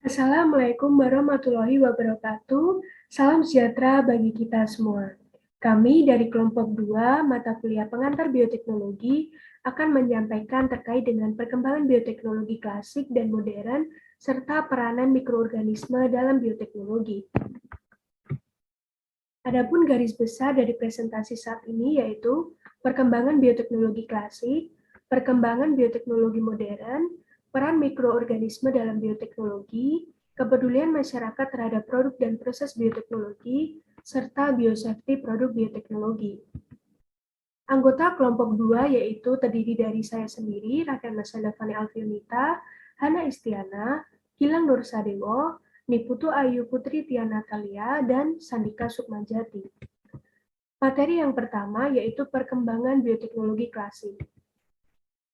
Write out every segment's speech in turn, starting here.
Assalamualaikum warahmatullahi wabarakatuh. Salam sejahtera bagi kita semua. Kami dari kelompok 2 mata kuliah pengantar bioteknologi akan menyampaikan terkait dengan perkembangan bioteknologi klasik dan modern serta peranan mikroorganisme dalam bioteknologi. Adapun garis besar dari presentasi saat ini yaitu perkembangan bioteknologi klasik, perkembangan bioteknologi modern, peran mikroorganisme dalam bioteknologi, kepedulian masyarakat terhadap produk dan proses bioteknologi, serta biosafety produk bioteknologi. Anggota kelompok 2 yaitu terdiri dari saya sendiri, Raken Masanda Fani Alfionita, Hana Istiana, Gilang Nur Sadewo, Niputu Ayu Putri Tiana Talia, dan Sandika Sukmajati. Materi yang pertama yaitu perkembangan bioteknologi klasik.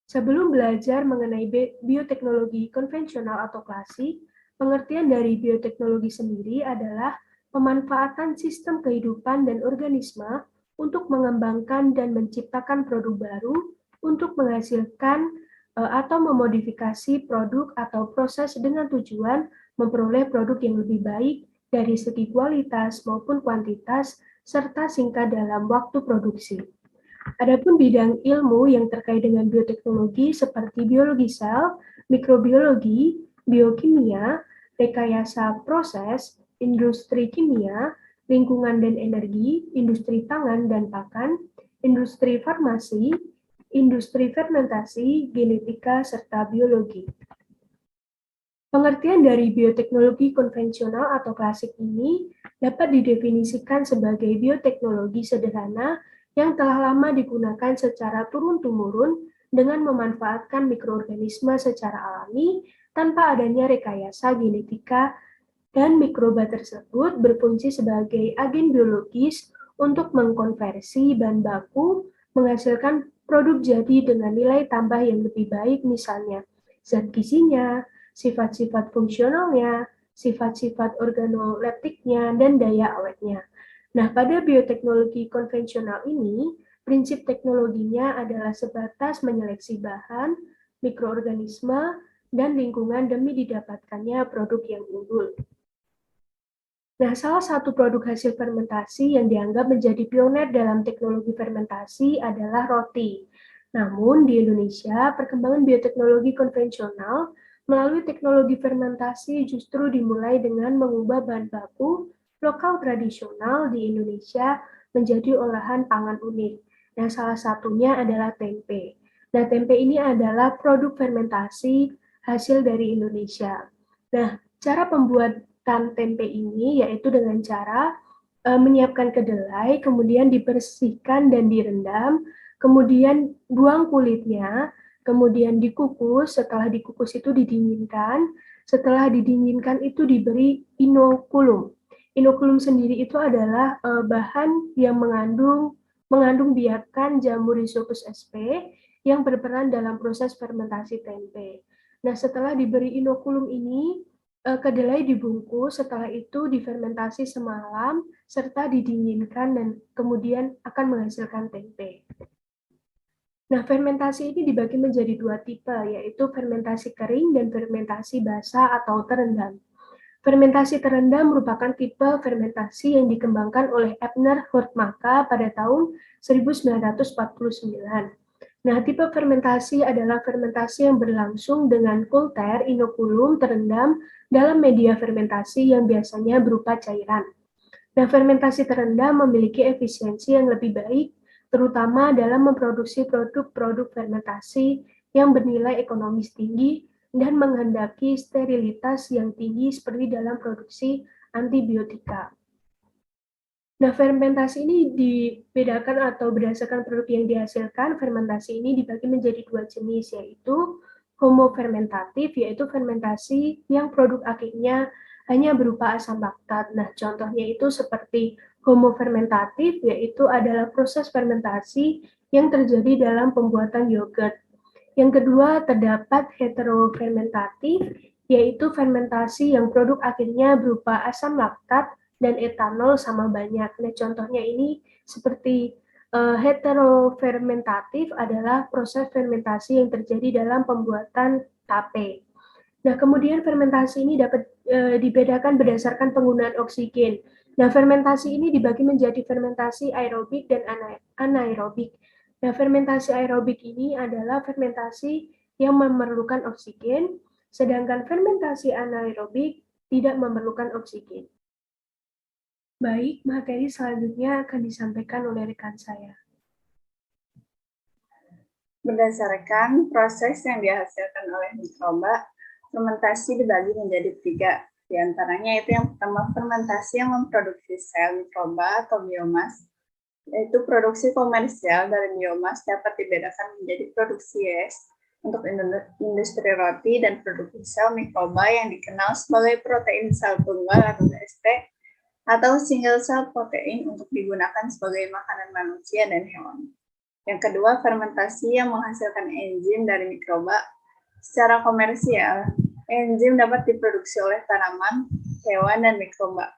Sebelum belajar mengenai bioteknologi konvensional atau klasik, pengertian dari bioteknologi sendiri adalah pemanfaatan sistem kehidupan dan organisme untuk mengembangkan dan menciptakan produk baru untuk menghasilkan atau memodifikasi produk atau proses dengan tujuan memperoleh produk yang lebih baik dari segi kualitas maupun kuantitas serta singkat dalam waktu produksi. Adapun bidang ilmu yang terkait dengan bioteknologi seperti biologi sel, mikrobiologi, biokimia, rekayasa proses, industri kimia, lingkungan dan energi, industri pangan dan pakan, industri farmasi, industri fermentasi, genetika, serta biologi. Pengertian dari bioteknologi konvensional atau klasik ini dapat didefinisikan sebagai bioteknologi sederhana yang telah lama digunakan secara turun-temurun dengan memanfaatkan mikroorganisme secara alami tanpa adanya rekayasa genetika dan mikroba tersebut berfungsi sebagai agen biologis untuk mengkonversi bahan baku menghasilkan produk jadi dengan nilai tambah yang lebih baik misalnya zat gizinya, sifat-sifat fungsionalnya, sifat-sifat organoleptiknya, dan daya awetnya. Nah, pada bioteknologi konvensional ini, prinsip teknologinya adalah sebatas menyeleksi bahan, mikroorganisme, dan lingkungan demi didapatkannya produk yang unggul. Nah, salah satu produk hasil fermentasi yang dianggap menjadi pioner dalam teknologi fermentasi adalah roti. Namun, di Indonesia, perkembangan bioteknologi konvensional melalui teknologi fermentasi justru dimulai dengan mengubah bahan baku lokal tradisional di Indonesia menjadi olahan pangan unik. Nah, salah satunya adalah tempe. Nah, tempe ini adalah produk fermentasi hasil dari Indonesia. Nah, cara pembuatan tempe ini yaitu dengan cara menyiapkan kedelai, kemudian dibersihkan dan direndam, kemudian buang kulitnya, kemudian dikukus, setelah dikukus itu didinginkan, setelah didinginkan itu diberi inokulum. Inokulum sendiri itu adalah bahan yang mengandung biakan jamur Rhizopus sp yang berperan dalam proses fermentasi tempe. Nah, setelah diberi inokulum ini, kedelai dibungkus, setelah itu difermentasi semalam, serta didinginkan dan kemudian akan menghasilkan tempe. Nah, fermentasi ini dibagi menjadi dua tipe, yaitu fermentasi kering dan fermentasi basah atau terendam. Fermentasi terendam merupakan tipe fermentasi yang dikembangkan oleh Ebner Hurtmaka pada tahun 1949. Nah, tipe fermentasi adalah fermentasi yang berlangsung dengan kultur inokulum terendam dalam media fermentasi yang biasanya berupa cairan. Nah, fermentasi terendam memiliki efisiensi yang lebih baik, terutama dalam memproduksi produk-produk fermentasi yang bernilai ekonomis tinggi dan menghendaki sterilitas yang tinggi seperti dalam produksi antibiotika. Nah, fermentasi ini dibedakan atau berdasarkan produk yang dihasilkan, fermentasi ini dibagi menjadi dua jenis, yaitu homofermentatif, yaitu fermentasi yang produk akhirnya hanya berupa asam laktat. Nah, contohnya itu seperti homofermentatif, yaitu adalah proses fermentasi yang terjadi dalam pembuatan yogurt. Yang kedua, terdapat heterofermentatif, yaitu fermentasi yang produk akhirnya berupa asam laktat dan etanol sama banyak. Nah, contohnya ini seperti heterofermentatif adalah proses fermentasi yang terjadi dalam pembuatan tape. Nah, kemudian fermentasi ini dapat dibedakan berdasarkan penggunaan oksigen. Nah, fermentasi ini dibagi menjadi fermentasi aerobik dan anaerobik. Nah, fermentasi aerobik ini adalah fermentasi yang memerlukan oksigen, sedangkan fermentasi anaerobik tidak memerlukan oksigen. Baik, materi selanjutnya akan disampaikan oleh rekan saya. Berdasarkan proses yang dihasilkan oleh mikroba, fermentasi dibagi menjadi 3. Di antaranya itu yang pertama, fermentasi yang memproduksi sel mikroba atau biomas, yaitu produksi komersial dari biomas dapat dibedakan menjadi produksi yeast untuk industri roti dan produksi sel mikroba yang dikenal sebagai protein sel tunggal atau ST atau single cell protein untuk digunakan sebagai makanan manusia dan hewan. Yang kedua, fermentasi yang menghasilkan enzim dari mikroba. Secara komersial, enzim dapat diproduksi oleh tanaman, hewan, dan mikroba.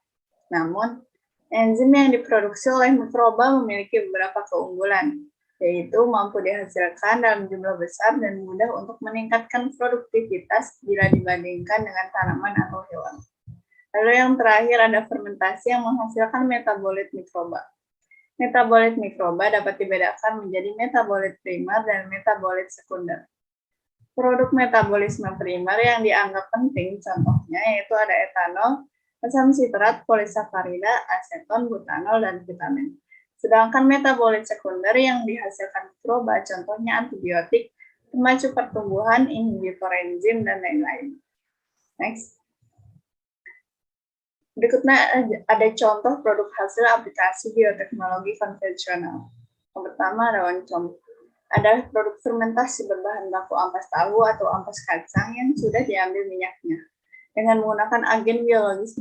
Namun, enzim yang diproduksi oleh mikroba memiliki beberapa keunggulan, yaitu mampu dihasilkan dalam jumlah besar dan mudah untuk meningkatkan produktivitas bila dibandingkan dengan tanaman atau hewan. Lalu yang terakhir ada fermentasi yang menghasilkan metabolit mikroba. Metabolit mikroba dapat dibedakan menjadi metabolit primer dan metabolit sekunder. Produk metabolisme primer yang dianggap penting contohnya yaitu ada etanol, asam sitrat, polisakarida, aseton, butanol, dan vitamin. Sedangkan metabolit sekunder yang dihasilkan mikroba contohnya antibiotik, pemacu pertumbuhan, inhibitor enzim, dan lain-lain. Next. Berikutnya ada contoh produk hasil aplikasi bioteknologi konvensional. Yang pertama ada oncom. Ada produk fermentasi berbahan baku ampas tahu atau ampas kacang yang sudah diambil minyaknya. Dengan menggunakan agen biologis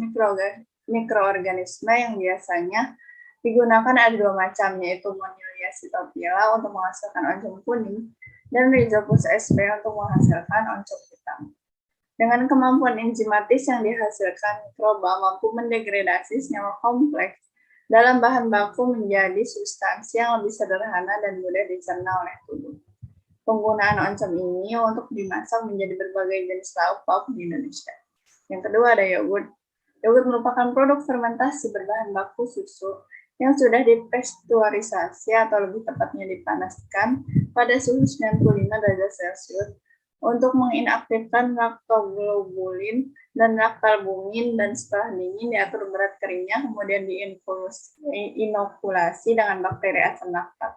mikroorganisme yang biasanya digunakan ada 2 macam, yaitu Monnilia cytophila untuk menghasilkan oncom kuning dan Rhizopus sp untuk menghasilkan oncom hitam. Dengan kemampuan enzimatis yang dihasilkan, mikroba mampu mendegradasi senyawa kompleks dalam bahan baku menjadi substansi yang lebih sederhana dan mudah dicerna oleh tubuh. Penggunaan oncom ini untuk dimasak menjadi berbagai jenis lauk pauk di Indonesia. Yang kedua ada yogurt. Yogurt merupakan produk fermentasi berbahan baku susu yang sudah dipasturisasi atau lebih tepatnya dipanaskan pada suhu 95 derajat Celcius untuk menginaktifkan laktoglobulin dan laktalbumin, dan setelah dingin diatur berat keringnya, kemudian diinokulasi dengan bakteri asam laktat,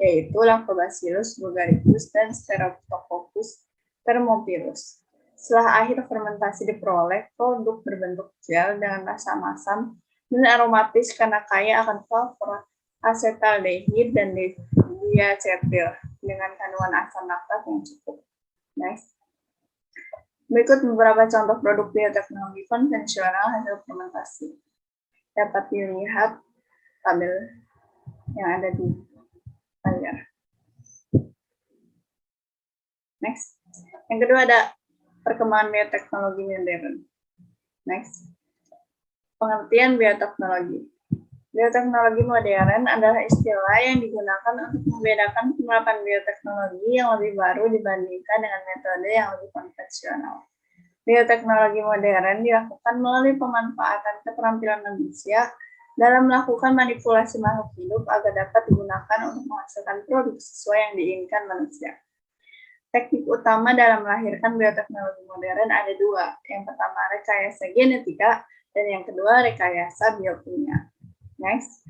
yaitu Lactobacillus bulgaricus dan Streptococcus thermophilus. Setelah akhir fermentasi diperoleh produk berbentuk gel dengan rasa masam dan aromatis karena kaya akan sulfur, asetaldehid, dan diacetil dengan kandungan asam laktat yang cukup. Next. Berikut beberapa contoh produk bioteknologi konvensional hasil fermentasi. Dapat dilihat tabel yang ada di layar. Next. Yang kedua ada perkembangan bioteknologi modern. Next. Pengertian bioteknologi. Bioteknologi modern adalah istilah yang digunakan untuk membedakan penerapan bioteknologi yang lebih baru dibandingkan dengan metode yang lebih konvensional. Bioteknologi modern dilakukan melalui pemanfaatan keterampilan manusia dalam melakukan manipulasi makhluk hidup agar dapat digunakan untuk menghasilkan produk sesuai yang diinginkan manusia. Teknik utama dalam melahirkan bioteknologi modern ada 2. Yang pertama rekayasa genetika dan yang kedua rekayasa biokimia. Next.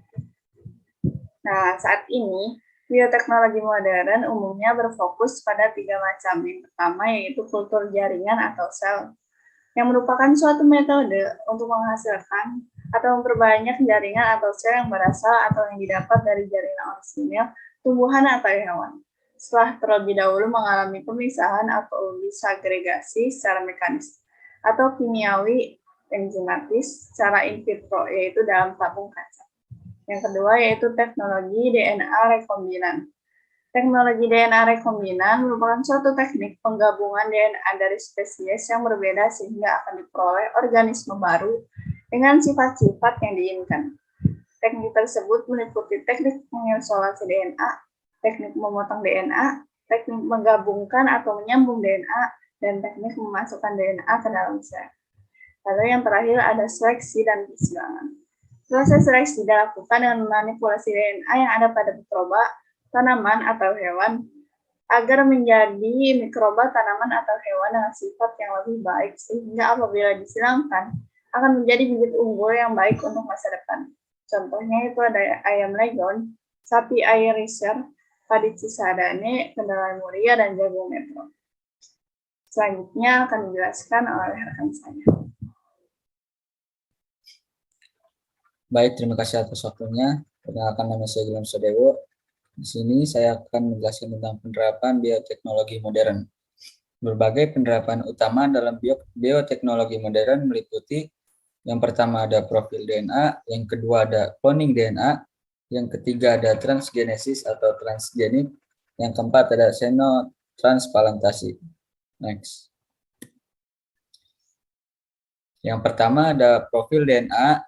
Nah, saat ini bioteknologi modern umumnya berfokus pada 3 macam. Yang pertama yaitu kultur jaringan atau sel, yang merupakan suatu metode untuk menghasilkan atau memperbanyak jaringan atau sel yang berasal atau yang didapat dari jaringan orisinil tumbuhan atau hewan. Setelah terlebih dahulu mengalami pemisahan atau disagregasi secara mekanis atau kimiawi enzimatis secara in vitro, yaitu dalam tabung kaca. Yang kedua yaitu teknologi DNA rekombinan. Teknologi DNA rekombinan merupakan suatu teknik penggabungan DNA dari spesies yang berbeda sehingga akan diperoleh organisme baru dengan sifat-sifat yang diinginkan. Teknik tersebut meliputi teknik mengisolasi DNA, teknik memotong DNA, teknik menggabungkan atau menyambung DNA, dan teknik memasukkan DNA ke dalam sel. Lalu yang terakhir ada seleksi dan persilangan. Proses seleksi dilakukan dengan memanipulasi DNA yang ada pada mikroba, tanaman, atau hewan agar menjadi mikroba, tanaman, atau hewan dengan sifat yang lebih baik, sehingga apabila disilangkan akan menjadi bibit unggul yang baik untuk masa depan. Contohnya itu ada ayam leghorn, sapi Ayrshire, padi Cisadane, kedelai muria, dan jagung metro. Selanjutnya akan dijelaskan oleh rekan saya. Baik, terima kasih atas waktunya. Perkenalkan, nama saya Gilang Sodewo. Di sini saya akan menjelaskan tentang penerapan bioteknologi modern. Berbagai penerapan utama dalam bioteknologi modern meliputi yang pertama ada profil DNA, yang kedua ada cloning DNA, yang ketiga ada transgenesis atau transgenik, yang keempat ada xenotransplantasi. Next. Yang pertama ada profil DNA.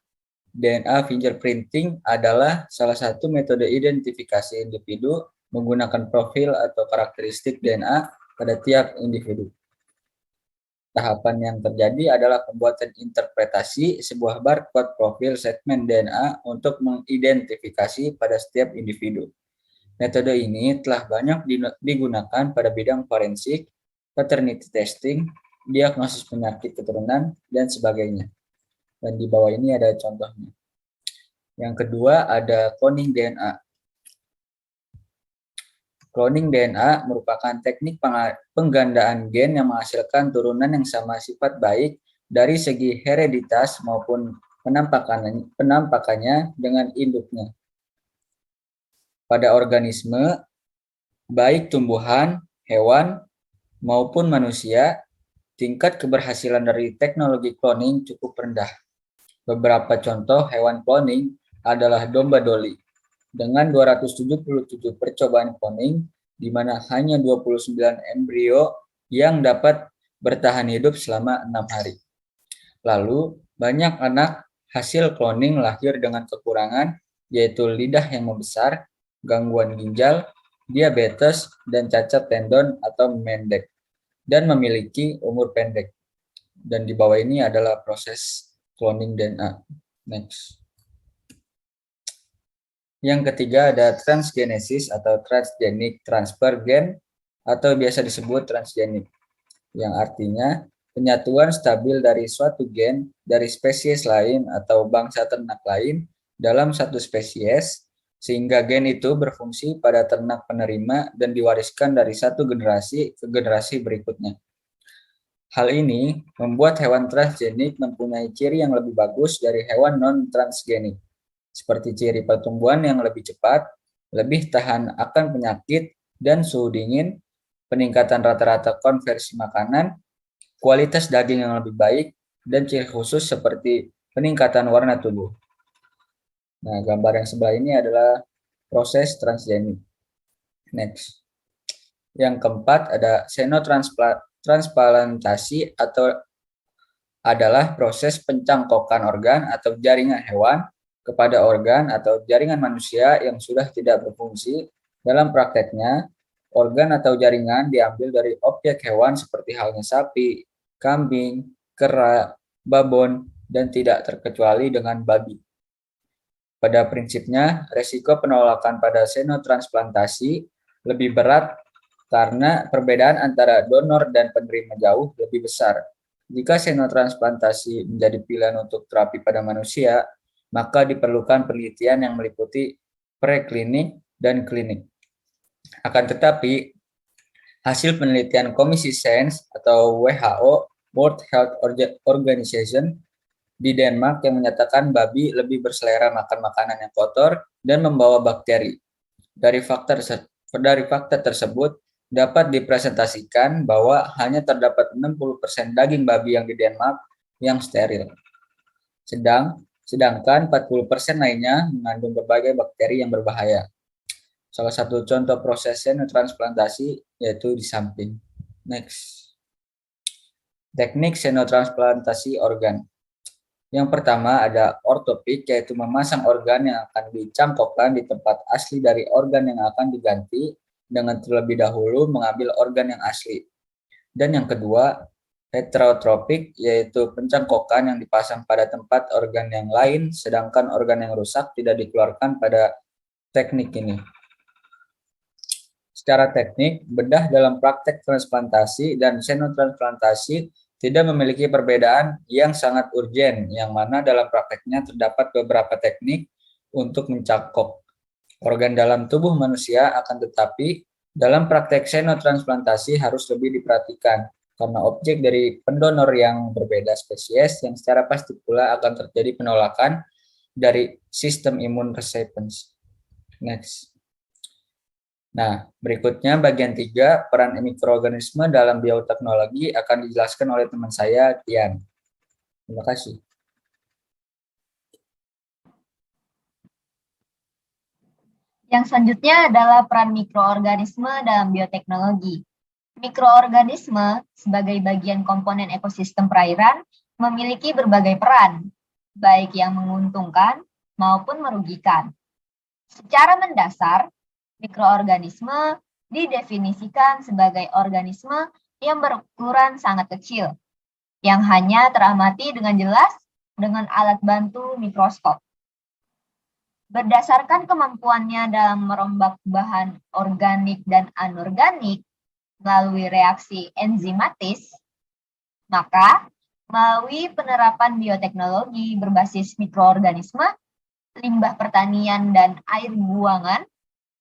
DNA fingerprinting adalah salah satu metode identifikasi individu menggunakan profil atau karakteristik DNA pada tiap individu. Tahapan yang terjadi adalah pembuatan interpretasi sebuah barcode profil segmen DNA untuk mengidentifikasi pada setiap individu. Metode ini telah banyak digunakan pada bidang forensik, paternity testing, diagnosis penyakit keturunan, dan sebagainya. Dan di bawah ini ada contohnya. Yang kedua ada cloning DNA. Cloning DNA merupakan teknik penggandaan gen yang menghasilkan turunan yang sama sifat baik dari segi hereditas maupun penampakannya dengan induknya. Pada organisme, baik tumbuhan, hewan, maupun manusia, tingkat keberhasilan dari teknologi cloning cukup rendah. Beberapa contoh hewan cloning adalah domba Dolly dengan 277 percobaan cloning, di mana hanya 29 embrio yang dapat bertahan hidup selama 6 hari. Lalu, banyak anak hasil cloning lahir dengan kekurangan, yaitu lidah yang membesar, gangguan ginjal, diabetes, dan cacat tendon atau mendek, dan memiliki umur pendek. Dan di bawah ini adalah proses cloning DNA. Next. Yang ketiga ada transgenesis atau transgenic transfer gen atau biasa disebut transgenik, yang artinya penyatuan stabil dari suatu gen dari spesies lain atau bangsa ternak lain dalam satu spesies sehingga gen itu berfungsi pada ternak penerima dan diwariskan dari satu generasi ke generasi berikutnya. Hal ini membuat hewan transgenik mempunyai ciri yang lebih bagus dari hewan non-transgenik, seperti ciri pertumbuhan yang lebih cepat, lebih tahan akan penyakit dan suhu dingin, peningkatan rata-rata konversi makanan, kualitas daging yang lebih baik, dan ciri khusus seperti peningkatan warna tubuh. Nah, gambar yang sebelah ini adalah proses transgenik. Next. Yang keempat ada xenotransplantasi atau adalah proses pencangkokan organ atau jaringan hewan kepada organ atau jaringan manusia yang sudah tidak berfungsi. Dalam prakteknya, organ atau jaringan diambil dari objek hewan seperti halnya sapi, kambing, kera, babon, dan tidak terkecuali dengan babi. Pada prinsipnya, resiko penolakan pada xenotransplantasi lebih berat karena perbedaan antara donor dan penerima jauh lebih besar. Jika xenotransplantasi menjadi pilihan untuk terapi pada manusia, maka diperlukan penelitian yang meliputi preklinik dan klinik. Akan tetapi, hasil penelitian Komisi Sains atau WHO, World Health Organization, di Denmark yang menyatakan babi lebih berselera makan makanan yang kotor dan membawa bakteri. Dari fakta tersebut, dapat dipresentasikan bahwa hanya terdapat 60% daging babi yang di Denmark yang steril. Sedangkan 40% lainnya mengandung berbagai bakteri yang berbahaya. Salah satu contoh proses xenotransplantasi yaitu di samping. Next. Teknik xenotransplantasi organ. Yang pertama ada ortopik, yaitu memasang organ yang akan dicangkokkan di tempat asli dari organ yang akan diganti dengan terlebih dahulu mengambil organ yang asli. Dan yang kedua, heterotropik, yaitu pencangkokan yang dipasang pada tempat organ yang lain, sedangkan organ yang rusak tidak dikeluarkan pada teknik ini. Secara teknik, bedah dalam praktek transplantasi dan xenotransplantasi tidak memiliki perbedaan yang sangat urgen, yang mana dalam prakteknya terdapat beberapa teknik untuk mencangkok organ dalam tubuh manusia, akan tetapi dalam praktek xenotransplantasi harus lebih diperhatikan karena objek dari pendonor yang berbeda spesies yang secara pasti pula akan terjadi penolakan dari sistem imun response. Next. Nah, berikutnya bagian 3, peran mikroorganisme dalam bioteknologi akan dijelaskan oleh teman saya, Tian. Terima kasih. Yang selanjutnya adalah peran mikroorganisme dalam bioteknologi. Mikroorganisme sebagai bagian komponen ekosistem perairan memiliki berbagai peran, baik yang menguntungkan maupun merugikan. Secara mendasar, mikroorganisme didefinisikan sebagai organisme yang berukuran sangat kecil, yang hanya teramati dengan jelas dengan alat bantu mikroskop. Berdasarkan kemampuannya dalam merombak bahan organik dan anorganik melalui reaksi enzimatis, maka melalui penerapan bioteknologi berbasis mikroorganisme, limbah pertanian dan air buangan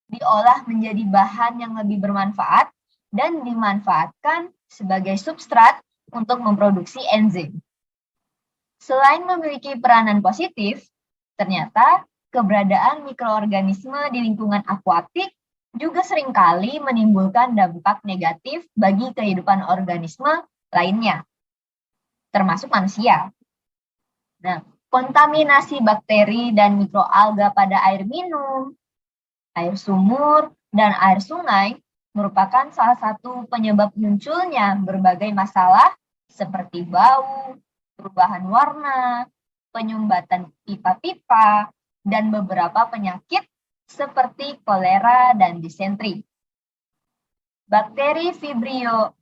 diolah menjadi bahan yang lebih bermanfaat dan dimanfaatkan sebagai substrat untuk memproduksi enzim. Selain memiliki peranan positif, ternyata keberadaan mikroorganisme di lingkungan akuatik juga seringkali menimbulkan dampak negatif bagi kehidupan organisme lainnya, termasuk manusia. Nah, kontaminasi bakteri dan mikroalga pada air minum, air sumur, dan air sungai merupakan salah satu penyebab munculnya berbagai masalah seperti bau, perubahan warna, penyumbatan pipa-pipa, dan beberapa penyakit seperti kolera dan disentri. Bakteri Vibrio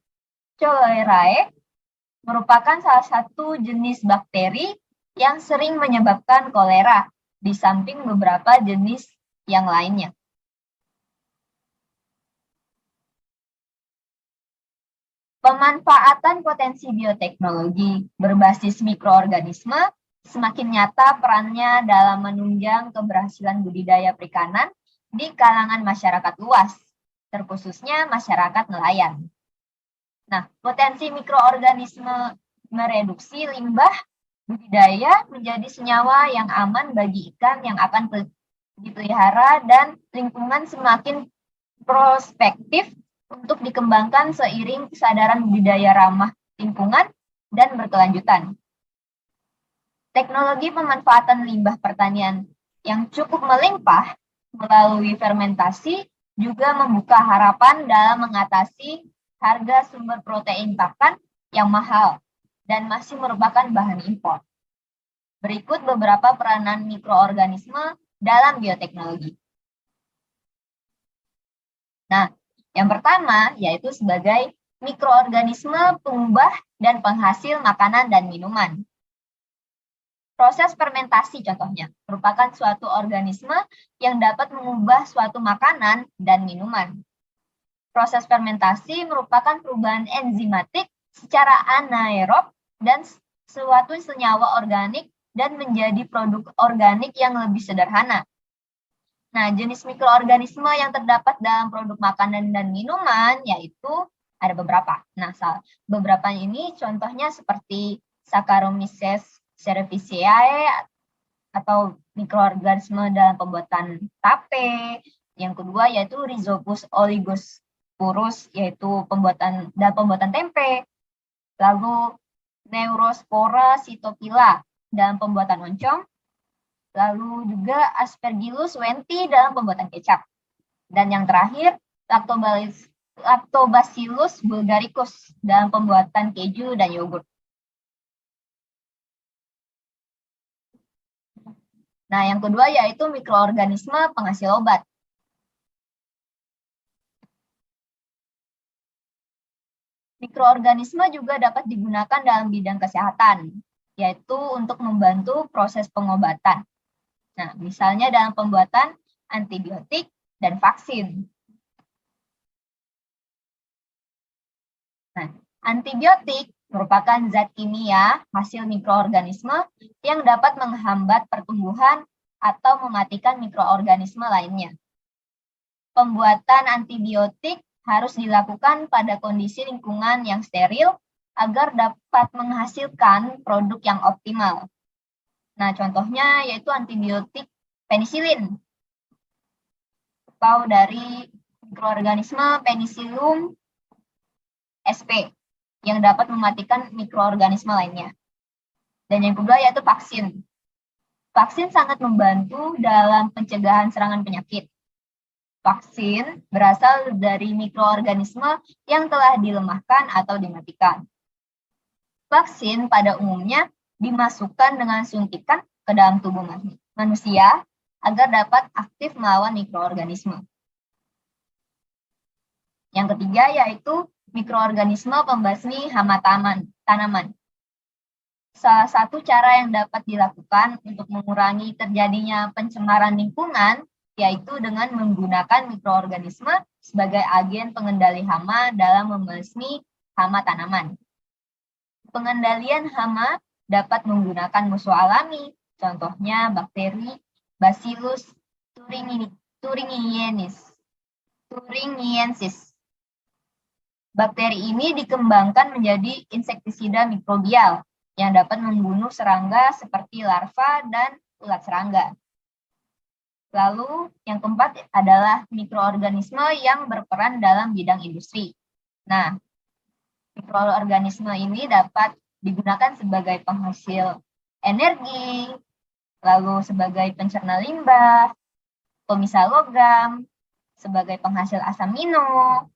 cholerae merupakan salah satu jenis bakteri yang sering menyebabkan kolera, di samping beberapa jenis yang lainnya. Pemanfaatan potensi bioteknologi berbasis mikroorganisme semakin nyata perannya dalam menunjang keberhasilan budidaya perikanan di kalangan masyarakat luas, terkhususnya masyarakat nelayan. Nah, potensi mikroorganisme mereduksi limbah budidaya menjadi senyawa yang aman bagi ikan yang akan dipelihara dan lingkungan semakin prospektif untuk dikembangkan seiring kesadaran budidaya ramah lingkungan dan berkelanjutan. Teknologi pemanfaatan limbah pertanian yang cukup melimpah melalui fermentasi juga membuka harapan dalam mengatasi harga sumber protein pakan yang mahal dan masih merupakan bahan impor. Berikut beberapa peranan mikroorganisme dalam bioteknologi. Nah, yang pertama yaitu sebagai mikroorganisme pengubah dan penghasil makanan dan minuman. Proses fermentasi contohnya merupakan suatu organisme yang dapat mengubah suatu makanan dan minuman. Proses fermentasi merupakan perubahan enzimatik secara anaerob dan suatu senyawa organik dan menjadi produk organik yang lebih sederhana. Nah, jenis mikroorganisme yang terdapat dalam produk makanan dan minuman yaitu ada beberapa. Nah, beberapa ini contohnya seperti Saccharomyces cerevisiae atau mikroorganisme dalam pembuatan tape. Yang kedua yaitu Rhizopus oligosporus yaitu dalam pembuatan tempe. Lalu Neurospora cytopila dalam pembuatan oncom. Lalu juga Aspergillus wenti dalam pembuatan kecap. Dan yang terakhir Lactobacillus bulgaricus dalam pembuatan keju dan yogurt. Nah, yang kedua yaitu mikroorganisme penghasil obat. Mikroorganisme juga dapat digunakan dalam bidang kesehatan, yaitu untuk membantu proses pengobatan. Nah, misalnya dalam pembuatan antibiotik dan vaksin. Nah, antibiotik merupakan zat kimia hasil mikroorganisme yang dapat menghambat pertumbuhan atau mematikan mikroorganisme lainnya. Pembuatan antibiotik harus dilakukan pada kondisi lingkungan yang steril agar dapat menghasilkan produk yang optimal. Nah, contohnya yaitu antibiotik penisilin atau dari mikroorganisme Penicillium sp yang dapat mematikan mikroorganisme lainnya. Dan yang kedua yaitu vaksin. Vaksin sangat membantu dalam pencegahan serangan penyakit. Vaksin berasal dari mikroorganisme yang telah dilemahkan atau dimatikan. Vaksin pada umumnya dimasukkan dengan suntikan ke dalam tubuh manusia agar dapat aktif melawan mikroorganisme. Yang ketiga yaitu mikroorganisme pembasmi hama tanaman. Salah satu cara yang dapat dilakukan untuk mengurangi terjadinya pencemaran lingkungan yaitu dengan menggunakan mikroorganisme sebagai agen pengendali hama dalam membasmi hama tanaman. Pengendalian hama dapat menggunakan musuh alami, contohnya bakteri Bacillus thuringiensis. Bakteri ini dikembangkan menjadi insektisida mikrobial yang dapat membunuh serangga seperti larva dan ulat serangga. Lalu yang keempat adalah mikroorganisme yang berperan dalam bidang industri. Nah, mikroorganisme ini dapat digunakan sebagai penghasil energi, lalu sebagai pencerna limbah, pemisah logam, sebagai penghasil asam amino,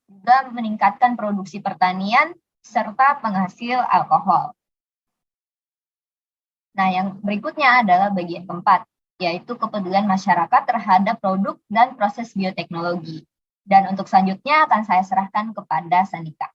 juga meningkatkan produksi pertanian, serta penghasil alkohol. Nah, yang berikutnya adalah bagian keempat, yaitu kepedulian masyarakat terhadap produk dan proses bioteknologi. Dan untuk selanjutnya akan saya serahkan kepada Sandika.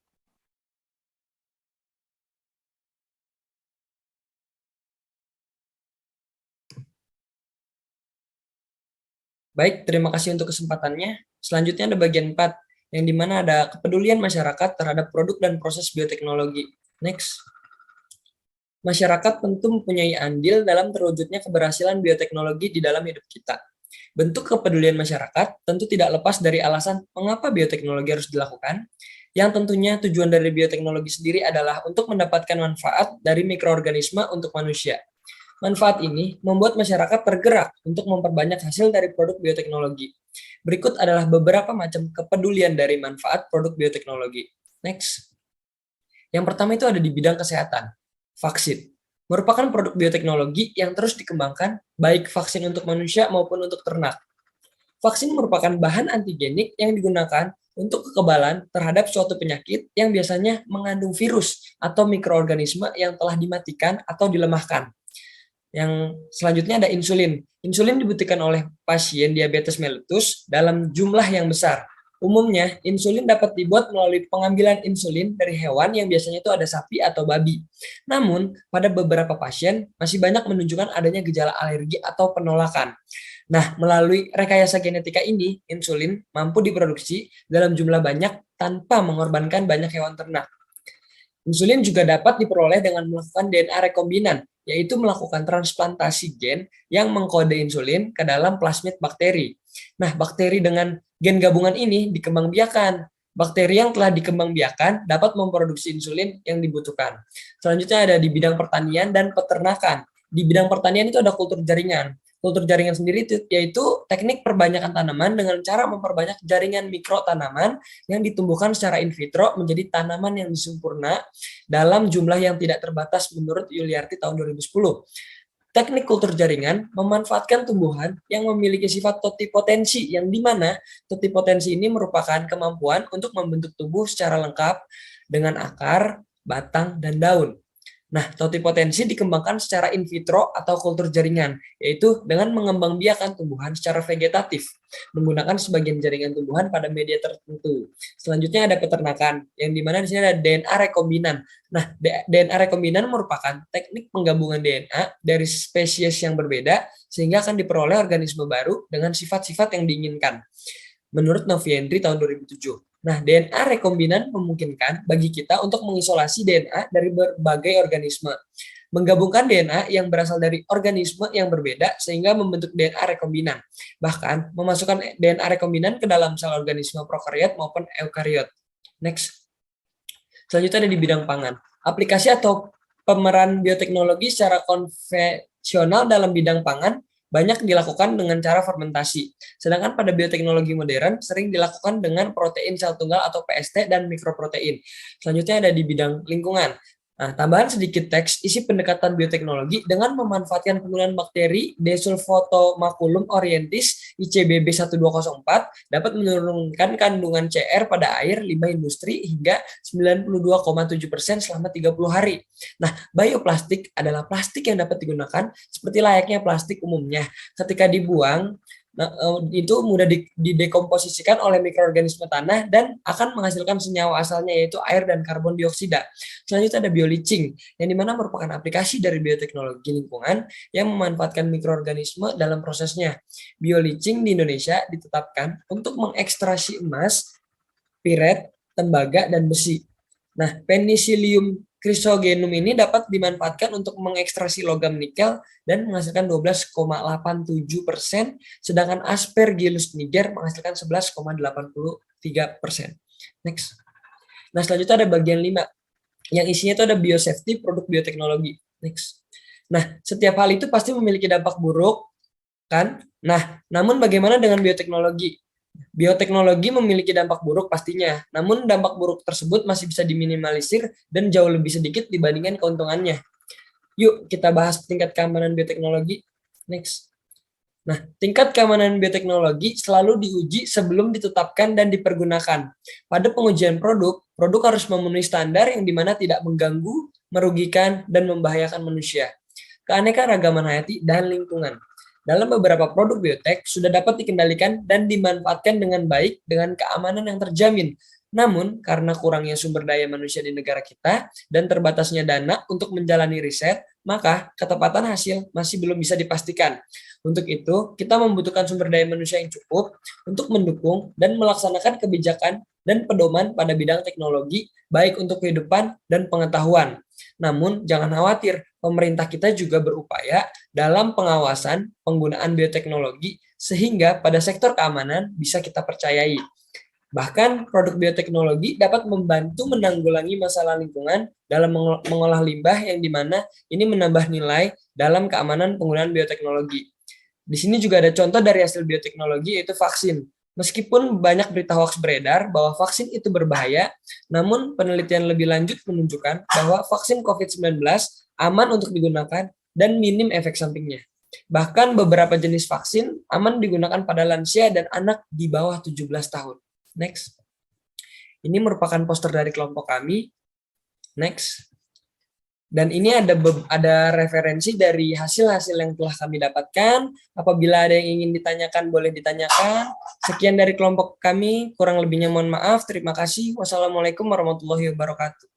Baik, terima kasih untuk kesempatannya. Selanjutnya ada bagian 4, yang dimana ada kepedulian masyarakat terhadap produk dan proses bioteknologi. Next. Masyarakat tentu mempunyai andil dalam terwujudnya keberhasilan bioteknologi di dalam hidup kita. Bentuk kepedulian masyarakat tentu tidak lepas dari alasan mengapa bioteknologi harus dilakukan, yang tentunya tujuan dari bioteknologi sendiri adalah untuk mendapatkan manfaat dari mikroorganisme untuk manusia. Manfaat ini membuat masyarakat tergerak untuk memperbanyak hasil dari produk bioteknologi. Berikut adalah beberapa macam kepedulian dari manfaat produk bioteknologi. Next. Yang pertama itu ada di bidang kesehatan. Vaksin merupakan produk bioteknologi yang terus dikembangkan, baik vaksin untuk manusia maupun untuk ternak. Vaksin merupakan bahan antigenik yang digunakan untuk kekebalan terhadap suatu penyakit yang biasanya mengandung virus atau mikroorganisme yang telah dimatikan atau dilemahkan. Yang selanjutnya ada insulin. Insulin dibutuhkan oleh pasien diabetes mellitus dalam jumlah yang besar. Umumnya, insulin dapat dibuat melalui pengambilan insulin dari hewan yang biasanya itu ada sapi atau babi. Namun, pada beberapa pasien masih banyak menunjukkan adanya gejala alergi atau penolakan. Nah, melalui rekayasa genetika ini, insulin mampu diproduksi dalam jumlah banyak tanpa mengorbankan banyak hewan ternak. Insulin juga dapat diperoleh dengan melakukan DNA rekombinan, yaitu melakukan transplantasi gen yang mengkode insulin ke dalam plasmid bakteri. Nah, bakteri dengan gen gabungan ini dikembangbiakan. Bakteri yang telah dikembangbiakan dapat memproduksi insulin yang dibutuhkan. Selanjutnya ada di bidang pertanian dan peternakan. Di bidang pertanian itu ada kultur jaringan. Kultur jaringan sendiri itu yaitu teknik perbanyakan tanaman dengan cara memperbanyak jaringan mikro tanaman yang ditumbuhkan secara in vitro menjadi tanaman yang sempurna dalam jumlah yang tidak terbatas menurut Yuliarti tahun 2010. Teknik kultur jaringan memanfaatkan tumbuhan yang memiliki sifat totipotensi, yang dimana totipotensi ini merupakan kemampuan untuk membentuk tubuh secara lengkap dengan akar, batang, dan daun. Nah, totipotensi dikembangkan secara in vitro atau kultur jaringan, yaitu dengan mengembangbiakan tumbuhan secara vegetatif, menggunakan sebagian jaringan tumbuhan pada media tertentu. Selanjutnya ada peternakan, yang dimana di sini ada DNA rekombinan. Nah, DNA rekombinan merupakan teknik penggabungan DNA dari spesies yang berbeda, sehingga akan diperoleh organisme baru dengan sifat-sifat yang diinginkan. Menurut Noviendri tahun 2007. Nah, DNA rekombinan memungkinkan bagi kita untuk mengisolasi DNA dari berbagai organisme. Menggabungkan DNA yang berasal dari organisme yang berbeda sehingga membentuk DNA rekombinan. Bahkan, memasukkan DNA rekombinan ke dalam sel organisme prokariot maupun eukariot. Next. Selanjutnya ada di bidang pangan. Aplikasi atau pemeran bioteknologi secara konvensional dalam bidang pangan banyak dilakukan dengan cara fermentasi. Sedangkan pada bioteknologi modern sering dilakukan dengan protein sel tunggal atau PST dan mikroprotein. Selanjutnya ada di bidang lingkungan. Nah, tambahan sedikit teks, isi pendekatan bioteknologi dengan memanfaatkan penggunaan bakteri Desulfotomaculum orientis ICBB 1204 dapat menurunkan kandungan CR pada air limbah industri hingga 92,7% selama 30 hari. Nah, bioplastik adalah plastik yang dapat digunakan seperti layaknya plastik umumnya. Ketika dibuang, itu mudah didekomposisikan oleh mikroorganisme tanah dan akan menghasilkan senyawa asalnya yaitu air dan karbon dioksida. Selanjutnya ada bioleaching, yang dimana merupakan aplikasi dari bioteknologi lingkungan yang memanfaatkan mikroorganisme dalam prosesnya. Bioleaching di Indonesia ditetapkan untuk mengekstraksi emas, piret, tembaga, dan besi. Nah, Penicillium chrysogenum ini dapat dimanfaatkan untuk mengekstraksi logam nikel dan menghasilkan 12,87%, sedangkan Aspergillus niger menghasilkan 11,83%. Next. Nah, selanjutnya ada bagian 5, yang isinya itu ada biosafety, produk bioteknologi. Next. Nah, setiap hal itu pasti memiliki dampak buruk, kan? Nah, namun bagaimana dengan bioteknologi? Bioteknologi memiliki dampak buruk pastinya, namun dampak buruk tersebut masih bisa diminimalisir dan jauh lebih sedikit dibandingkan keuntungannya. Yuk, kita bahas tingkat keamanan bioteknologi. Next. Nah, tingkat keamanan bioteknologi selalu diuji sebelum ditetapkan dan dipergunakan. Pada pengujian produk harus memenuhi standar yang dimana tidak mengganggu, merugikan, dan membahayakan manusia, keanekaragaman hayati, dan lingkungan. Dalam beberapa produk biotek sudah dapat dikendalikan dan dimanfaatkan dengan baik dengan keamanan yang terjamin. Namun, karena kurangnya sumber daya manusia di negara kita dan terbatasnya dana untuk menjalani riset, maka ketepatan hasil masih belum bisa dipastikan. Untuk itu, kita membutuhkan sumber daya manusia yang cukup untuk mendukung dan melaksanakan kebijakan dan pedoman pada bidang teknologi, baik untuk kehidupan dan pengetahuan. Namun, jangan khawatir, pemerintah kita juga berupaya dalam pengawasan penggunaan bioteknologi sehingga pada sektor keamanan bisa kita percayai. Bahkan produk bioteknologi dapat membantu menanggulangi masalah lingkungan dalam mengolah limbah yang dimana ini menambah nilai dalam keamanan penggunaan bioteknologi. Di sini juga ada contoh dari hasil bioteknologi yaitu vaksin. Meskipun banyak berita hoax beredar bahwa vaksin itu berbahaya, namun penelitian lebih lanjut menunjukkan bahwa vaksin COVID-19 aman untuk digunakan dan minim efek sampingnya. Bahkan beberapa jenis vaksin aman digunakan pada lansia dan anak di bawah 17 tahun. Next. Ini merupakan poster dari kelompok kami. Next. Dan ini ada referensi dari hasil-hasil yang telah kami dapatkan. Apabila ada yang ingin ditanyakan, boleh ditanyakan. Sekian dari kelompok kami. Kurang lebihnya mohon maaf. Terima kasih. Wassalamualaikum warahmatullahi wabarakatuh.